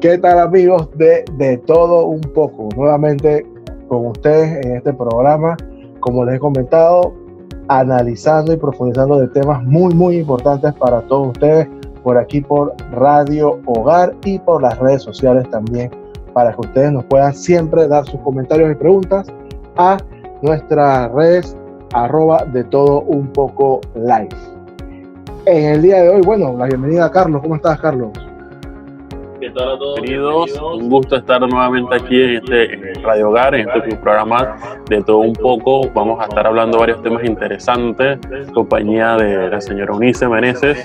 ¿Qué tal, amigos de todo un poco? Nuevamente con ustedes en este programa, como les he comentado, analizando y profundizando de temas muy importantes para todos ustedes, por aquí por Radio Hogar y por las redes sociales también, para que ustedes nos puedan siempre dar sus comentarios y preguntas a nuestras redes @de todo un poco live. En el día de hoy, bueno, la bienvenida a Carlos. ¿Cómo estás, Carlos? ¿Qué tal a todos? Queridos, un gusto estar nuevamente aquí en Radio Hogar, en este programa de todo un poco. Vamos a estar hablando de varios temas interesantes, en compañía de la señora Eunice Meneses.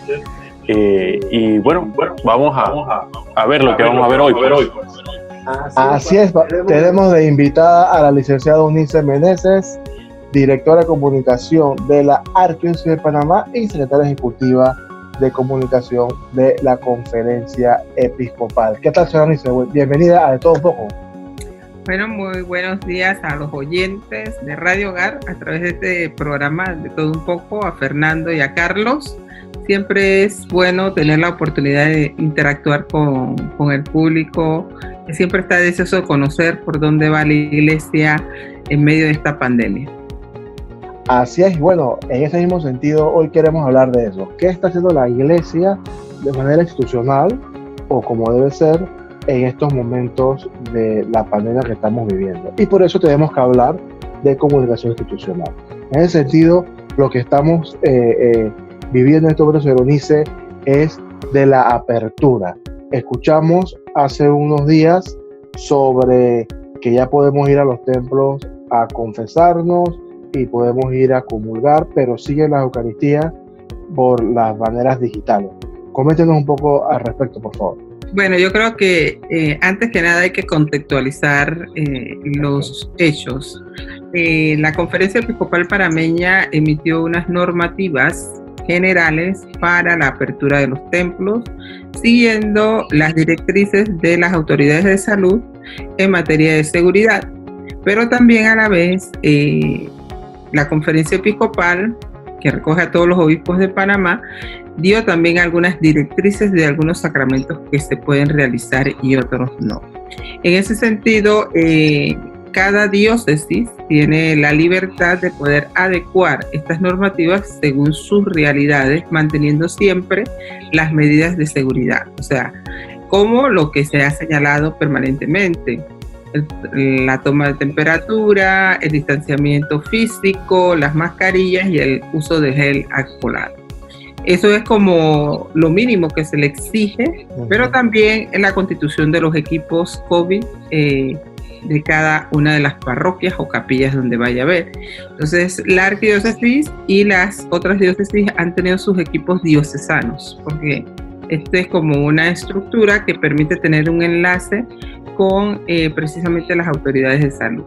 Y bueno, vamos a ver lo que vamos a ver hoy. Así es, tenemos de invitada a la licenciada Eunice Meneses, directora de comunicación de la Arquidiócesis de Panamá y secretaria ejecutiva de comunicación de la Conferencia Episcopal. ¿Qué tal, señora Eunice? Bienvenida a De Todo Un Poco. Bueno, muy buenos días a los oyentes de Radio Hogar a través de este programa De Todo Un Poco, a Fernando y a Carlos. Siempre es bueno tener la oportunidad de interactuar con el público, que siempre está deseoso de conocer por dónde va la iglesia en medio de esta pandemia. Así es, bueno, en ese mismo sentido, hoy queremos hablar de eso. ¿Qué está haciendo la iglesia de manera institucional o como debe ser en estos momentos de la pandemia que estamos viviendo? Y por eso tenemos que hablar de comunicación institucional. En ese sentido, lo que estamos viviendo en estos momentos, señor Eunice, es de la apertura. Escuchamos hace unos días sobre que ya podemos ir a los templos a confesarnos y podemos ir a comulgar, pero siguen las Eucaristías por las maneras digitales. Coméntenos un poco al respecto, por favor. Bueno, yo creo que antes que nada hay que contextualizar los hechos. La Conferencia Episcopal Panameña emitió unas normativas generales para la apertura de los templos, siguiendo las directrices de las autoridades de salud en materia de seguridad, pero también a la vez la Conferencia Episcopal, que recoge a todos los obispos de Panamá, dio también algunas directrices de algunos sacramentos que se pueden realizar y otros no. En ese sentido, cada diócesis tiene la libertad de poder adecuar estas normativas según sus realidades, manteniendo siempre las medidas de seguridad, o sea, como lo que se ha señalado permanentemente: la toma de temperatura, el distanciamiento físico, las mascarillas y el uso de gel alcoholado. Eso es como lo mínimo que se le exige, pero también en la constitución de los equipos COVID de cada una de las parroquias o capillas donde vaya a haber. Entonces, la arquidiócesis y las otras diócesis han tenido sus equipos diocesanos, porque esto es como una estructura que permite tener un enlace con precisamente las autoridades de salud.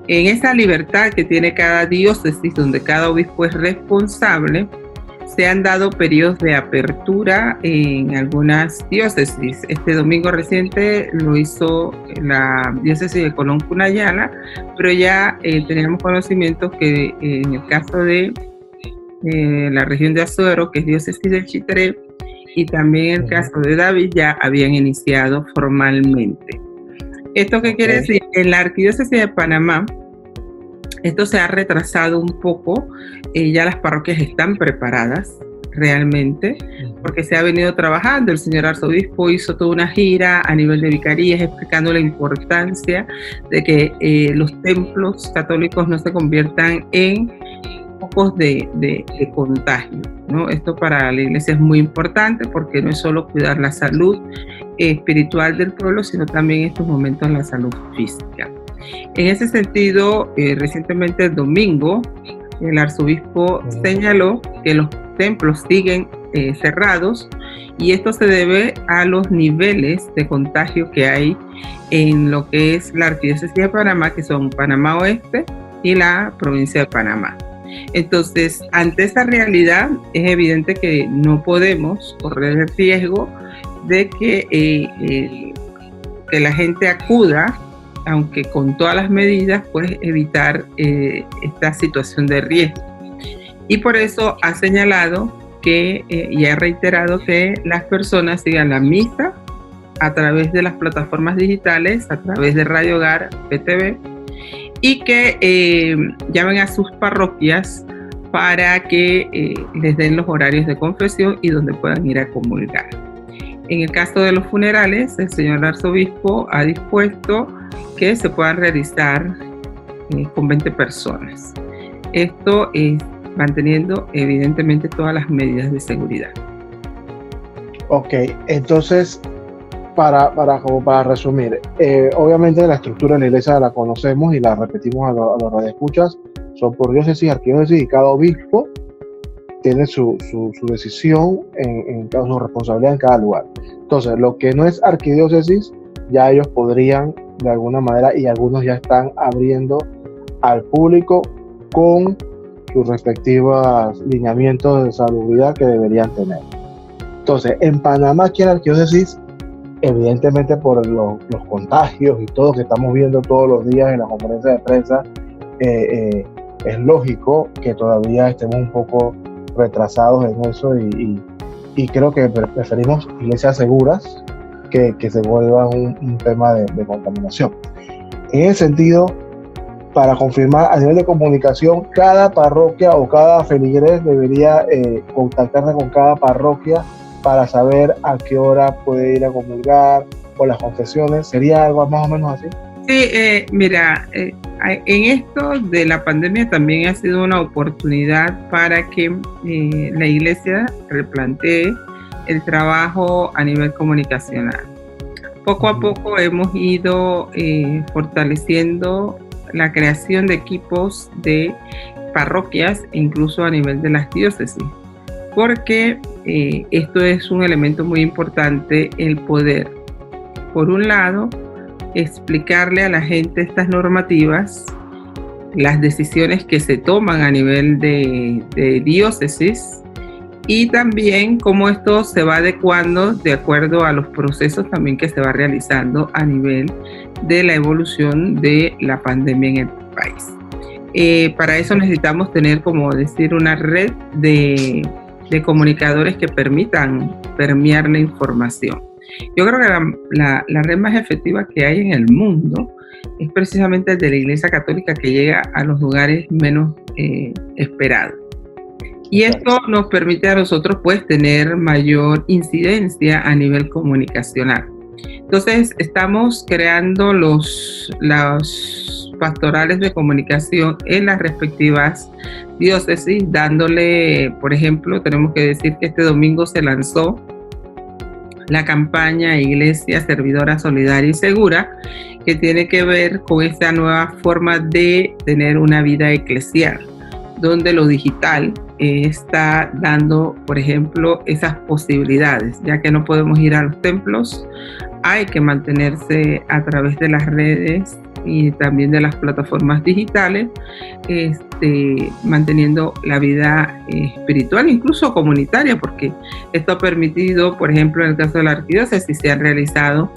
En esa libertad que tiene cada diócesis, donde cada obispo es responsable, se han dado periodos de apertura en algunas diócesis. Este domingo reciente lo hizo la diócesis de Colón Cunayala, pero ya tenemos conocimiento que en el caso de la región de Azuero, que es diócesis de Chitré, y también en el caso de David, ya habían iniciado formalmente. ¿Esto qué quiere decir? En la Arquidiócesis de Panamá, esto se ha retrasado un poco, ya las parroquias están preparadas realmente, porque se ha venido trabajando. El señor arzobispo hizo toda una gira a nivel de vicarías explicando la importancia de que los templos católicos no se conviertan en focos de contagio, ¿no? Esto para la iglesia es muy importante porque no es solo cuidar la salud espiritual del pueblo, sino también en estos momentos la salud física. En ese sentido, recientemente el domingo, el arzobispo señaló que los templos siguen cerrados, y esto se debe a los niveles de contagio que hay en lo que es la Arquidiócesis de Panamá, que son Panamá Oeste y la provincia de Panamá. Entonces, ante esa realidad, es evidente que no podemos correr el riesgo de que la gente acuda, aunque con todas las medidas, pues evitar esta situación de riesgo. Y por eso ha señalado que, y ha reiterado que las personas sigan la misa a través de las plataformas digitales, a través de Radio Hogar, PTV, y que llamen a sus parroquias para que les den los horarios de confesión y donde puedan ir a comulgar. En el caso de los funerales, el señor arzobispo ha dispuesto que se puedan realizar con 20 personas. Esto es manteniendo evidentemente todas las medidas de seguridad. Ok, entonces, para resumir, obviamente la estructura de la iglesia la conocemos y la repetimos a los radioescuchas, son por diócesis, arquidiócesis, y cada obispo tiene su decisión en su responsabilidad en cada lugar. Entonces, lo que no es arquidiócesis, ya ellos podrían de alguna manera, y algunos ya están abriendo al público con sus respectivos lineamientos de salubridad que deberían tener. Entonces, en Panamá, aquí en la arquidiócesis, evidentemente por los contagios y todo que estamos viendo todos los días en las conferencias de prensa, es lógico que todavía estemos un poco retrasados en eso y creo que preferimos iglesias seguras que se vuelva un tema de contaminación. En ese sentido, para confirmar, a nivel de comunicación, cada parroquia o cada feligres debería contactarse con cada parroquia para saber a qué hora puede ir a comulgar o las confesiones. ¿Sería algo más o menos así? Sí, mira, en esto de la pandemia también ha sido una oportunidad para que la iglesia replantee el trabajo a nivel comunicacional. Poco a poco hemos ido fortaleciendo la creación de equipos de parroquias, incluso a nivel de las diócesis, porque esto es un elemento muy importante, el poder, por un lado, explicarle a la gente estas normativas, las decisiones que se toman a nivel de diócesis, y también cómo esto se va adecuando de acuerdo a los procesos también que se va realizando a nivel de la evolución de la pandemia en el país. Para eso necesitamos tener, como decir, una red de comunicadores que permitan permear la información. Yo creo que la red más efectiva que hay en el mundo es precisamente el de la Iglesia Católica, que llega a los lugares menos esperados. Y esto nos permite a nosotros pues tener mayor incidencia a nivel comunicacional. Entonces estamos creando los pastorales de comunicación en las respectivas diócesis, dándole, por ejemplo, tenemos que decir que este domingo se lanzó la campaña Iglesia Servidora Solidaria y Segura, que tiene que ver con esta nueva forma de tener una vida eclesial, donde lo digital está dando, por ejemplo, esas posibilidades, ya que no podemos ir a los templos, hay que mantenerse a través de las redes y también de las plataformas digitales, manteniendo la vida espiritual, incluso comunitaria, porque esto ha permitido, por ejemplo, en el caso de la arquidiócesis, se han realizado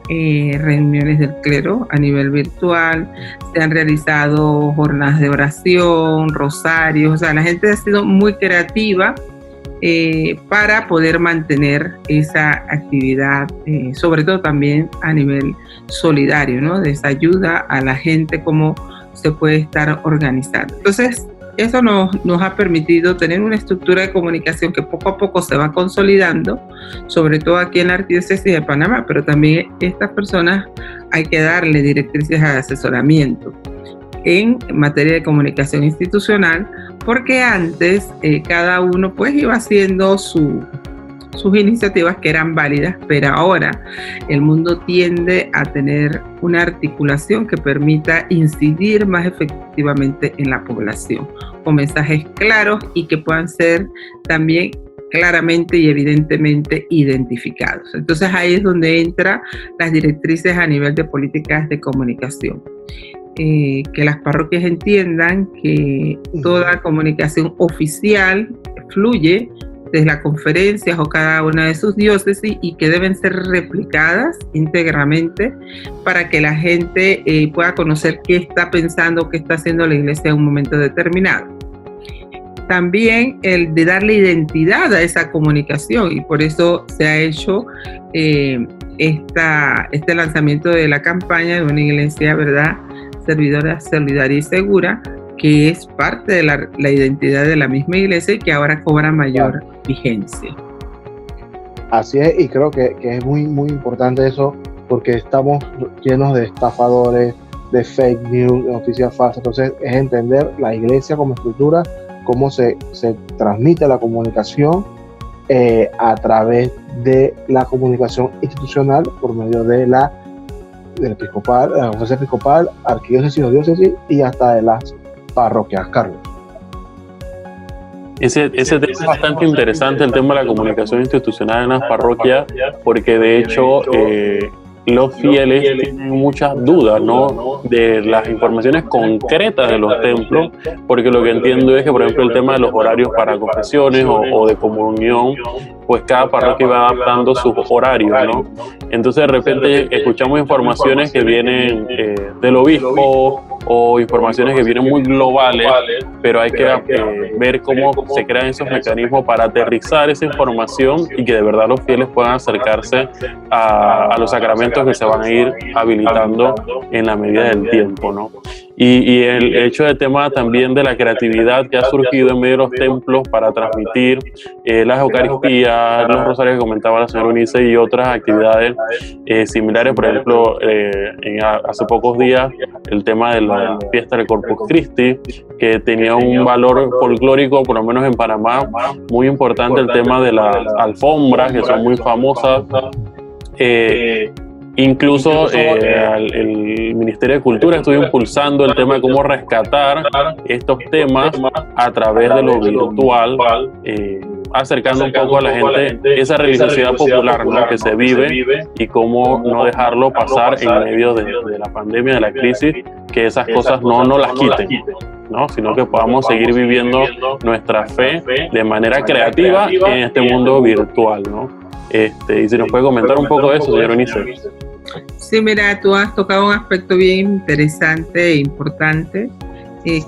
reuniones del clero a nivel virtual, se han realizado jornadas de oración, rosarios, o sea, la gente ha sido muy creativa para poder mantener esa actividad, sobre todo también a nivel solidario, ¿no? De esa ayuda a la gente, cómo se puede estar organizando. Entonces, eso nos ha permitido tener una estructura de comunicación que poco a poco se va consolidando, sobre todo aquí en la Arquidiócesis de Panamá, pero también estas personas hay que darle directrices de asesoramiento en materia de comunicación institucional, porque antes cada uno pues iba haciendo sus iniciativas que eran válidas, pero ahora el mundo tiende a tener una articulación que permita incidir más efectivamente en la población, con mensajes claros y que puedan ser también claramente y evidentemente identificados. Entonces ahí es donde entran las directrices a nivel de políticas de comunicación. Que las parroquias entiendan que toda comunicación oficial fluye desde las conferencias o cada una de sus diócesis y que deben ser replicadas íntegramente para que la gente pueda conocer qué está pensando, qué está haciendo la iglesia en un momento determinado. También el de darle identidad a esa comunicación, y por eso se ha hecho este lanzamiento de la campaña de una iglesia, ¿verdad?, servidora, solidaria y segura, que es parte de la identidad de la misma iglesia y que ahora cobra mayor vigencia. Así es, y creo que es muy, muy importante eso, porque estamos llenos de estafadores, de fake news, de noticias falsas. Entonces es entender la iglesia como estructura, cómo se transmite la comunicación a través de la comunicación institucional por medio de del episcopal, la conferencia episcopal, arquidiócesis o diócesis y hasta de las parroquias. Carlos. Ese tema es bastante interesante, el tema de la comunicación institucional en las parroquias, porque de hecho los fieles tienen muchas dudas, ¿no?, de las informaciones concretas de los templos, porque lo que entiendo es que, por ejemplo, el tema de los horarios para confesiones o de comunión, pues cada parroquia va adaptando sus horarios, ¿no? Entonces de repente escuchamos informaciones que vienen del obispo o informaciones que vienen muy globales, pero hay que ver cómo se crean esos mecanismos para aterrizar esa información y que de verdad los fieles puedan acercarse a los sacramentos que se van a ir habilitando en la medida del tiempo, ¿no? Y el hecho de tema también de la creatividad que ha surgido en medio de los templos para transmitir las Eucaristías, los rosarios que comentaba la señora Eunice y otras actividades similares. Por ejemplo, hace pocos días el tema de la fiesta del Corpus Christi, que tenía un valor folclórico, por lo menos en Panamá, muy importante, el tema de las alfombras, que son muy famosas. Incluso el Ministerio de Cultura estuvo impulsando el tema de cómo rescatar estos temas a través de lo virtual, acercando un poco a la gente esa religiosidad popular, ¿no?, que se vive, y cómo no dejarlo pasar en medio de la pandemia, de la crisis, que esas cosas no las quiten, ¿no?, sino que podamos seguir viviendo nuestra fe de manera creativa en este mundo virtual, ¿no? Y si nos puede comentar un poco de eso, señor Eunice. Sí, mira, tú has tocado un aspecto bien interesante e importante,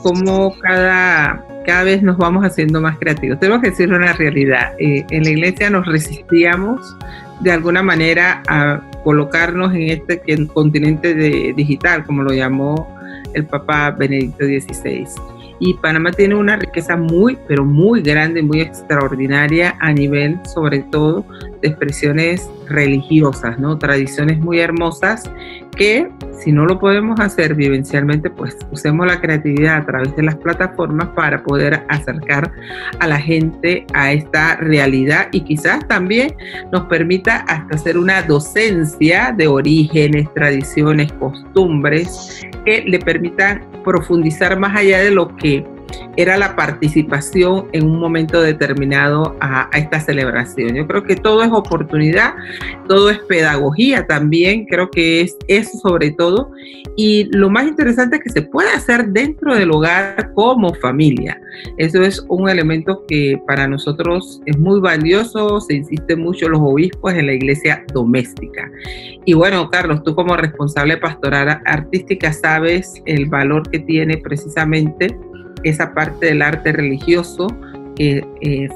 cómo cada vez nos vamos haciendo más creativos. Tenemos que decir una realidad. En la iglesia nos resistíamos de alguna manera a colocarnos en este continente digital, como lo llamó el Papa Benedicto XVI. Y Panamá tiene una riqueza muy, pero muy grande, muy extraordinaria a nivel, sobre todo, de expresiones religiosas, ¿no? Tradiciones muy hermosas que, si no lo podemos hacer vivencialmente, pues usemos la creatividad a través de las plataformas para poder acercar a la gente a esta realidad y quizás también nos permita hasta hacer una docencia de orígenes, tradiciones, costumbres que le permitan profundizar más allá de lo que era la participación en un momento determinado a esta celebración. Yo creo que todo es oportunidad, todo es pedagogía también, creo que es eso sobre todo, y lo más interesante es que se puede hacer dentro del hogar como familia. Eso es un elemento que para nosotros es muy valioso, se insiste mucho los obispos en la iglesia doméstica. Y bueno, Carlos, tú como responsable pastoral artística sabes el valor que tiene precisamente esa parte del arte religioso que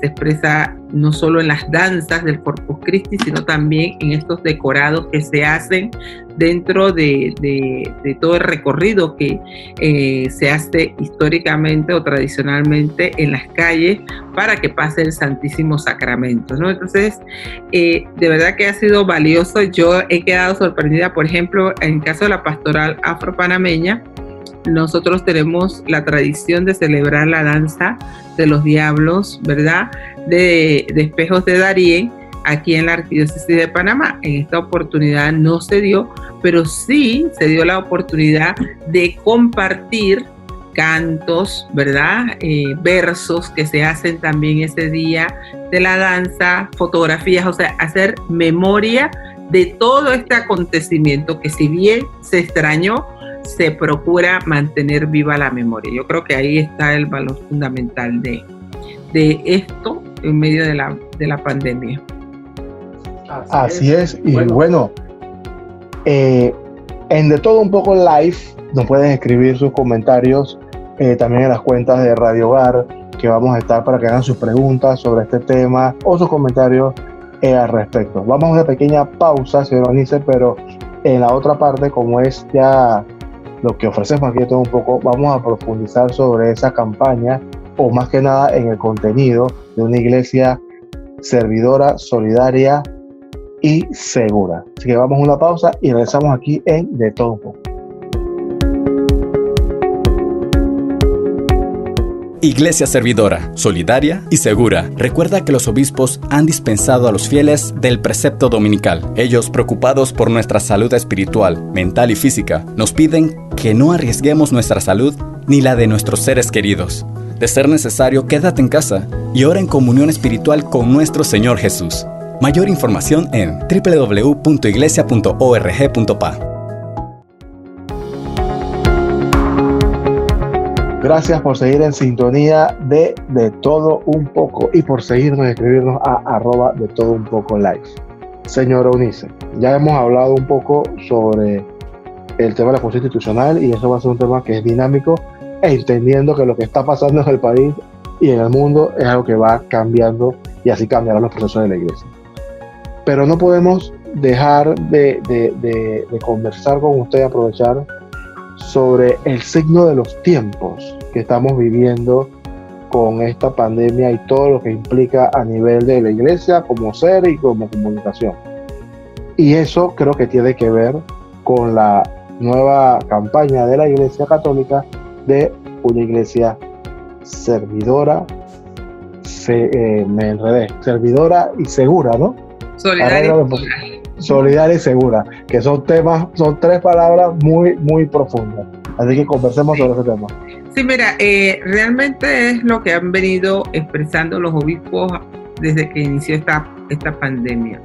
se expresa no solo en las danzas del Corpus Christi, sino también en estos decorados que se hacen dentro de todo el recorrido que se hace históricamente o tradicionalmente en las calles para que pase el Santísimo Sacramento, ¿no? Entonces, de verdad que ha sido valioso. Yo he quedado sorprendida, por ejemplo, en el caso de la pastoral afropanameña. Nosotros tenemos la tradición de celebrar la danza de los diablos, ¿verdad?, de espejos de Darién, aquí en la Arquidiócesis de Panamá. En esta oportunidad no se dio, pero sí se dio la oportunidad de compartir cantos, ¿verdad?, versos que se hacen también ese día de la danza, fotografías, o sea, hacer memoria de todo este acontecimiento que, si bien se extrañó, se procura mantener viva la memoria. Yo creo que ahí está el valor fundamental de esto en medio de la pandemia. Así es, y bueno, en De Todo Un Poco Live nos pueden escribir sus comentarios también en las cuentas de Radio Hogar, que vamos a estar para que hagan sus preguntas sobre este tema o sus comentarios al respecto. Vamos a una pequeña pausa, señor Eunice, pero en la otra parte, como es ya lo que ofrecemos aquí todo un poco, vamos a profundizar sobre esa campaña, o más que nada en el contenido de una iglesia servidora, solidaria y segura. Así que vamos a una pausa y regresamos aquí en De Todo Un Poco. Iglesia servidora, solidaria y segura. Recuerda que los obispos han dispensado a los fieles del precepto dominical. Ellos, preocupados por nuestra salud espiritual, mental y física, nos piden que no arriesguemos nuestra salud ni la de nuestros seres queridos. De ser necesario, quédate en casa y ora en comunión espiritual con nuestro Señor Jesús. Mayor información en www.iglesia.org.pa. Gracias por seguir en sintonía de Todo Un Poco y por seguirnos y escribirnos a @de Todo Un Poco Live. Señor Eunice, ya hemos hablado un poco sobre el tema de la justicia institucional y eso va a ser un tema que es dinámico, entendiendo que lo que está pasando en el país y en el mundo es algo que va cambiando y así cambiarán los procesos de la iglesia. Pero no podemos dejar de conversar con usted y aprovechar sobre el signo de los tiempos que estamos viviendo con esta pandemia y todo lo que implica a nivel de la iglesia como ser y como comunicación. Y eso creo que tiene que ver con la nueva campaña de la Iglesia Católica de una iglesia servidora, servidora y segura, ¿no? Solidaria y segura, que son tres palabras muy, muy profundas. Así que conversemos sobre ese tema. Sí, mira, realmente es lo que han venido expresando los obispos desde que inició esta pandemia.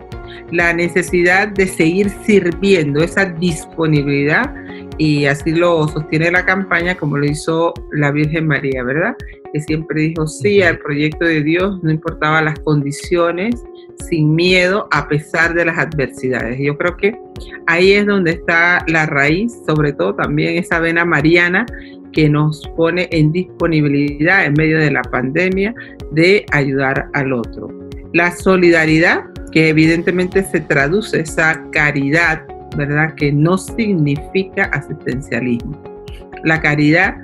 La necesidad de seguir sirviendo, esa disponibilidad, y así lo sostiene la campaña, como lo hizo la Virgen María, ¿verdad? Que siempre dijo sí al proyecto de Dios, no importaba las condiciones, sin miedo, a pesar de las adversidades. Yo creo que ahí es donde está la raíz, sobre todo también esa vena mariana que nos pone en disponibilidad en medio de la pandemia de ayudar al otro. La solidaridad, que evidentemente se traduce esa caridad, ¿verdad? Que no significa asistencialismo. La caridad,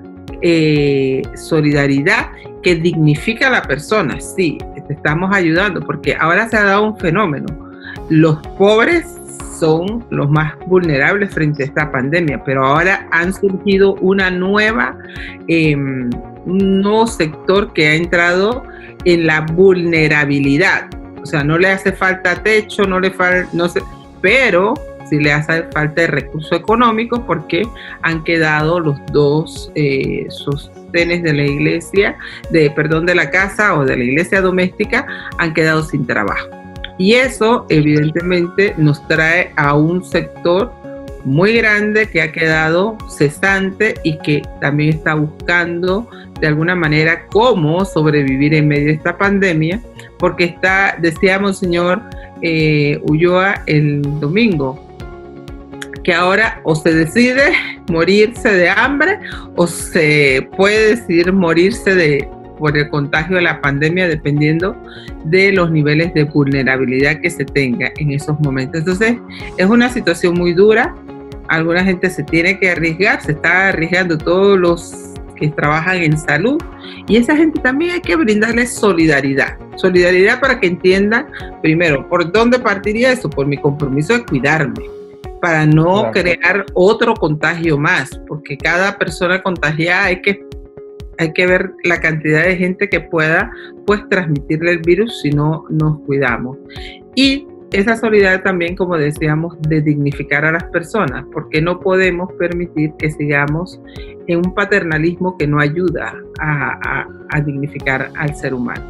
solidaridad, que dignifica a la persona. Sí, te estamos ayudando, porque ahora se ha dado un fenómeno. Los pobres son los más vulnerables frente a esta pandemia, pero ahora han surgido un nuevo sector que ha entrado en la vulnerabilidad. O sea, no le hace falta techo, pero sí le hace falta de recursos económicos, porque han quedado los dos sostenes de la iglesia, de la casa o de la iglesia doméstica, han quedado sin trabajo. Y eso evidentemente nos trae a un sector muy grande que ha quedado cesante y que también está buscando de alguna manera cómo sobrevivir en medio de esta pandemia, porque decía Monseñor Ulloa el domingo, que ahora o se decide morirse de hambre o se puede decidir morirse por el contagio de la pandemia, dependiendo de los niveles de vulnerabilidad que se tenga en esos momentos. Entonces, es una situación muy dura. Alguna gente se tiene que arriesgar, se está arriesgando, todos los que trabajan en salud, y esa gente también hay que brindarles solidaridad para que entiendan, primero, ¿por dónde partiría eso? Por mi compromiso de cuidarme, para no crear otro contagio más, porque cada persona contagiada hay que ver la cantidad de gente que pueda pues transmitirle el virus si no nos cuidamos. Y esa solidaridad también, como decíamos, de dignificar a las personas, porque no podemos permitir que sigamos en un paternalismo que no ayuda a dignificar al ser humano.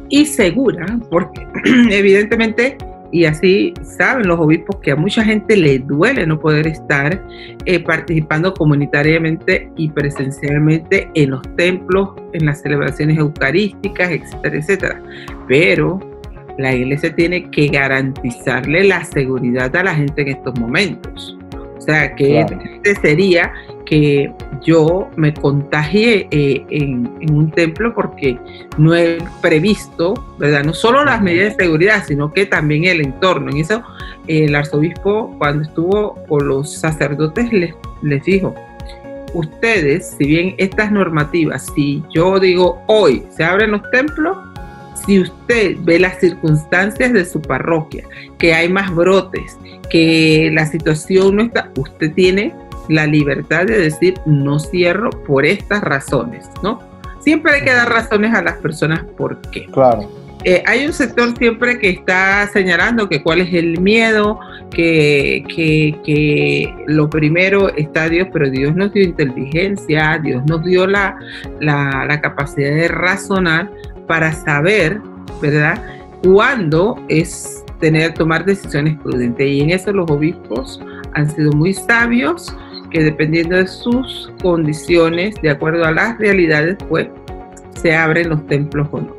Y segura, porque evidentemente, y así saben los obispos, que a mucha gente le duele no poder estar participando comunitariamente y presencialmente en los templos, en las celebraciones eucarísticas, etcétera, etcétera. Pero la iglesia tiene que garantizarle la seguridad a la gente en estos momentos. O sea, que sería que yo me contagié en un templo porque no he previsto, ¿verdad? No solo las medidas de seguridad, sino que también el entorno. En eso el arzobispo, cuando estuvo con los sacerdotes, les dijo: ustedes, si bien estas normativas, si yo digo hoy se abren los templos, si usted ve las circunstancias de su parroquia, que hay más brotes, que la situación no está, usted tiene la libertad de decir no cierro por estas razones, ¿no? Siempre hay que dar razones a las personas por qué. Claro. Hay un sector siempre que está señalando que cuál es el miedo, que lo primero está Dios, pero Dios nos dio inteligencia, Dios nos dio la capacidad de razonar para saber, ¿verdad?, cuándo es tomar decisiones prudentes. Y en eso los obispos han sido muy sabios, que dependiendo de sus condiciones, de acuerdo a las realidades, pues se abren los templos o no.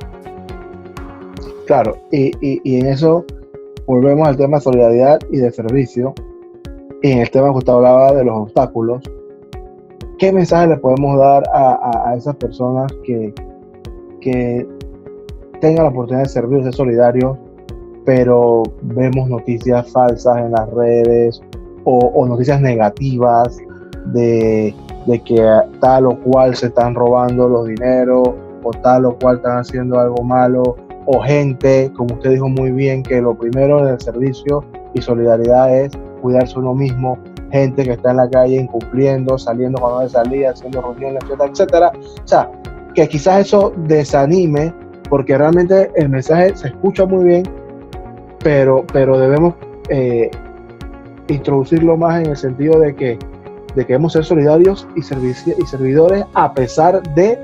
Claro, y en eso volvemos al tema de solidaridad y de servicio. Y en el tema que usted hablaba de los obstáculos, ¿qué mensaje le podemos dar a esas personas que tengan la oportunidad de servir, de ser solidarios, pero vemos noticias falsas en las redes o noticias negativas de que tal o cual se están robando los dineros o tal o cual están haciendo algo malo, o gente, como usted dijo muy bien, que lo primero del servicio y solidaridad es cuidarse uno mismo, gente que está en la calle incumpliendo, saliendo cuando debe salir, haciendo reuniones, etcétera, etcétera? O sea, que quizás eso desanime, porque realmente el mensaje se escucha muy bien, pero debemos introducirlo más en el sentido de que debemos ser solidarios y servidores a pesar de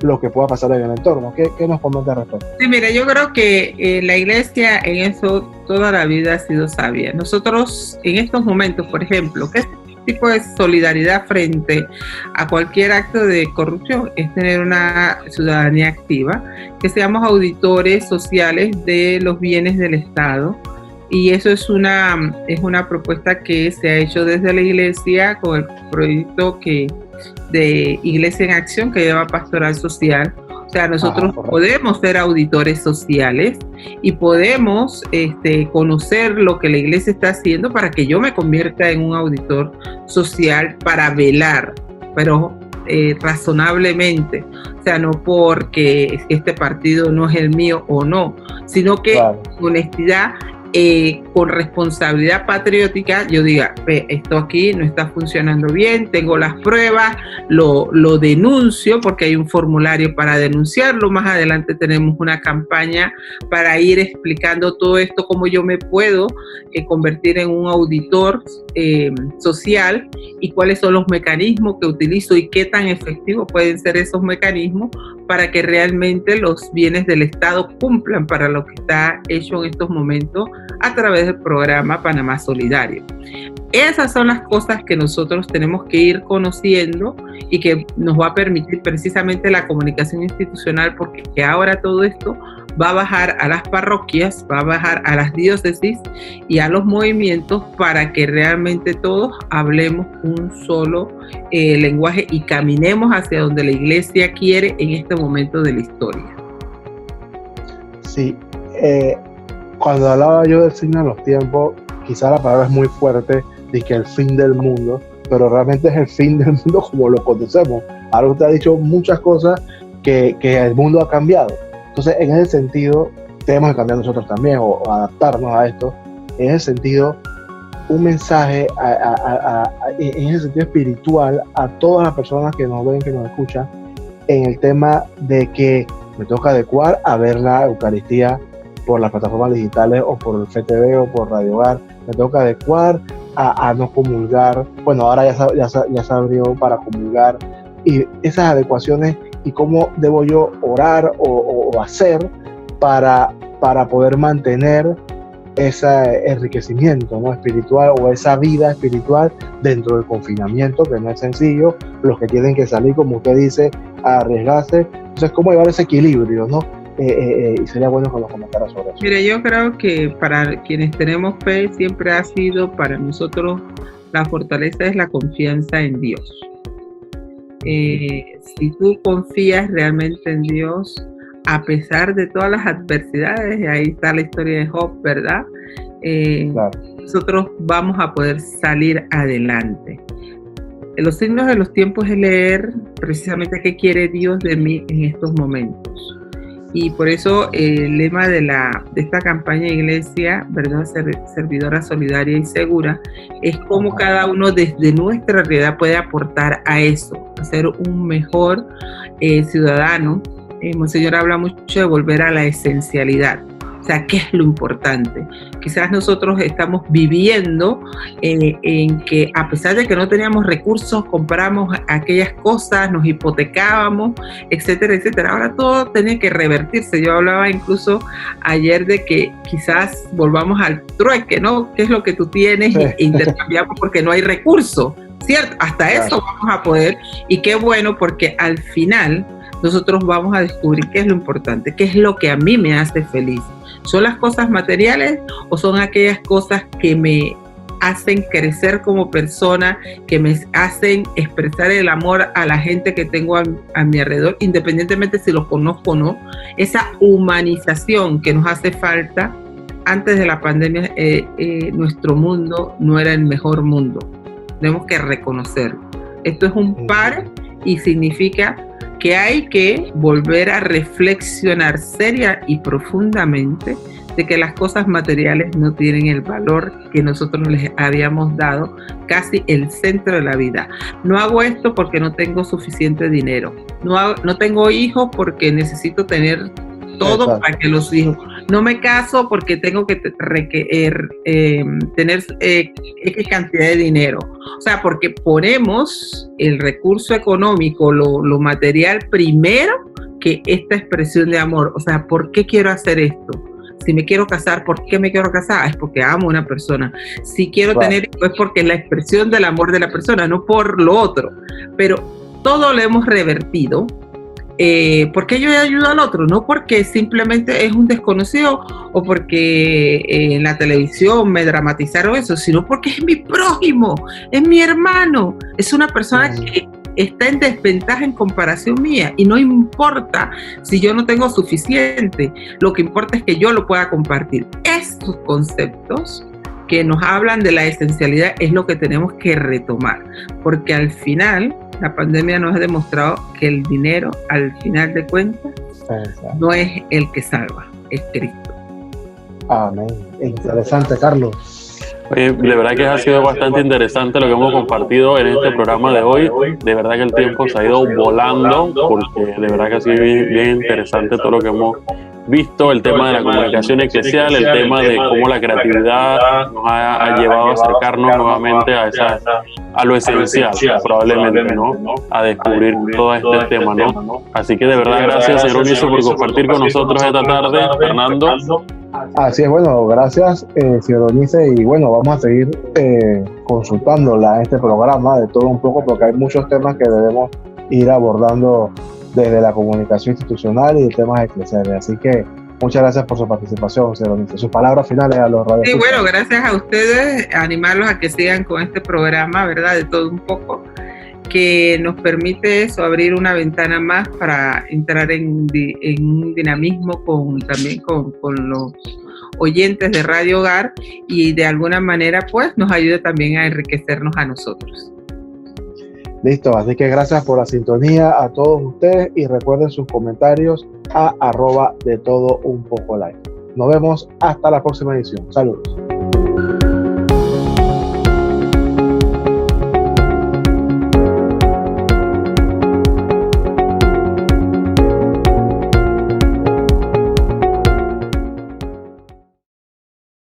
lo que pueda pasar en el entorno. ¿Qué nos comenta al respecto? Sí, mira, yo creo que la Iglesia en eso toda la vida ha sido sabia. Nosotros en estos momentos, por ejemplo, ¿qué tipo de solidaridad frente a cualquier acto de corrupción? Es tener una ciudadanía activa, que seamos auditores sociales de los bienes del Estado. Y eso es una propuesta que se ha hecho desde la Iglesia con el proyecto de Iglesia en Acción, que lleva Pastoral Social. O sea, nosotros podemos ser auditores sociales y podemos conocer lo que la Iglesia está haciendo para que yo me convierta en un auditor social para velar, pero razonablemente. O sea, no porque este partido no es el mío o no, sino que con honestidad, con responsabilidad patriótica, yo diga, esto aquí no está funcionando bien, tengo las pruebas, lo denuncio, porque hay un formulario para denunciarlo. Más adelante tenemos una campaña para ir explicando todo esto, cómo yo me puedo convertir en un auditor social y cuáles son los mecanismos que utilizo y qué tan efectivos pueden ser esos mecanismos para que realmente los bienes del Estado cumplan para lo que está hecho en estos momentos a través del programa Panamá Solidario. Esas son las cosas que nosotros tenemos que ir conociendo y que nos va a permitir precisamente la comunicación institucional, porque ahora todo esto va a bajar a las parroquias, va a bajar a las diócesis y a los movimientos para que realmente todos hablemos un solo lenguaje y caminemos hacia donde la Iglesia quiere en este momento de la historia. Sí, cuando hablaba yo del signo de los tiempos, quizá la palabra es muy fuerte, de que el fin del mundo, pero realmente es el fin del mundo como lo conocemos. Ahora usted ha dicho muchas cosas que el mundo ha cambiado. Entonces, en ese sentido, tenemos que cambiar nosotros también o adaptarnos a esto. En ese sentido, un mensaje en ese sentido espiritual a todas las personas que nos ven, que nos escuchan, en el tema de que me toca adecuar a ver la Eucaristía por las plataformas digitales o por el FTV o por Radio Hogar. Me toca adecuar a no comulgar. Bueno, ahora ya se abrió para comulgar. Y esas adecuaciones y cómo debo yo orar o hacer para poder mantener ese enriquecimiento, ¿no?, espiritual, o esa vida espiritual dentro del confinamiento, que no es sencillo. Los que tienen que salir, como usted dice, a arriesgarse. Entonces, ¿cómo llevar ese equilibrio, no? Y sería bueno que nos comentara sobre eso. Mire, yo creo que para quienes tenemos fe siempre ha sido para nosotros La fortaleza es la confianza en Dios. Si tú confías realmente en Dios, a pesar de todas las adversidades, y ahí está la historia de Job, ¿verdad? Claro. Nosotros vamos a poder salir adelante. Los signos de los tiempos es leer precisamente qué quiere Dios de mí en estos momentos. Y por eso el lema de esta campaña de Iglesia, ¿verdad? Servidora, solidaria y segura, es cómo cada uno desde nuestra realidad puede aportar a eso, a ser un mejor ciudadano. Monseñor habla mucho de volver a la esencialidad. O sea, ¿qué es lo importante? Quizás nosotros estamos viviendo en que a pesar de que no teníamos recursos, compramos aquellas cosas, nos hipotecábamos, etcétera, etcétera. Ahora todo tiene que revertirse. Yo hablaba incluso ayer de que quizás volvamos al trueque, ¿no? ¿Qué es lo que tú tienes? E intercambiamos porque no hay recursos, ¿cierto? Hasta eso vamos a poder. Y qué bueno, porque al final nosotros vamos a descubrir qué es lo importante, qué es lo que a mí me hace feliz. ¿Son las cosas materiales o son aquellas cosas que me hacen crecer como persona, que me hacen expresar el amor a la gente que tengo a mi alrededor, independientemente si los conozco o no? Esa humanización que nos hace falta. Antes de la pandemia, nuestro mundo no era el mejor mundo. Tenemos que reconocerlo. Esto es un par y significa que hay que volver a reflexionar seria y profundamente de que las cosas materiales no tienen el valor que nosotros les habíamos dado, casi el centro de la vida. No hago esto porque no tengo suficiente dinero. No tengo hijos porque necesito tener todo para que los hijos. No me caso porque tengo que tener X cantidad de dinero. O sea, porque ponemos el recurso económico, lo material primero que esta expresión de amor. O sea, ¿por qué quiero hacer esto? Si me quiero casar, ¿por qué me quiero casar? Es porque amo a una persona. Si quiero tener hijos, es porque es la expresión del amor de la persona, no por lo otro. Pero todo lo hemos revertido. ¿Por qué yo ayudo al otro? No porque simplemente es un desconocido o porque en la televisión me dramatizaron eso, sino porque es mi prójimo, es mi hermano, es una persona que está en desventaja en comparación mía y no importa si yo no tengo suficiente, lo que importa es que yo lo pueda compartir. Estos conceptos que nos hablan de la esencialidad es lo que tenemos que retomar, porque al final la pandemia nos ha demostrado que el dinero, al final de cuentas, no es el que salva, es Cristo. Amén. Interesante, Carlos. Oye, de verdad que ha sido bastante interesante lo que hemos compartido en este programa de hoy. De verdad que el tiempo se ha ido volando, porque de verdad que ha sido bien interesante todo lo que hemos visto, el tema de la comunicación eclesial, el tema de cómo la creatividad nos ha llevado a acercarnos nuevamente a lo esencial, probablemente, ¿no? A descubrir todo este tema, ¿no? Así que de verdad, gracias, señor Eunice, por compartir con nosotros esta tarde. Fernando. Así es, bueno, gracias, señor Eunice, y bueno, vamos a seguir consultándola en este programa de todo un poco, porque hay muchos temas que debemos ir abordando desde la comunicación institucional y de temas eclesiales. Así que muchas gracias por su participación, señor Eunice. Sus palabras finales a los radios. Sí, bueno, gracias a ustedes, animarlos a que sigan con este programa, ¿verdad? De todo un poco, que nos permite eso, abrir una ventana más para entrar en un dinamismo también con los oyentes de Radio Hogar y de alguna manera pues nos ayude también a enriquecernos a nosotros. Listo, así que gracias por la sintonía a todos ustedes y recuerden sus comentarios a @detodounpocolive. Nos vemos hasta la próxima edición. Saludos.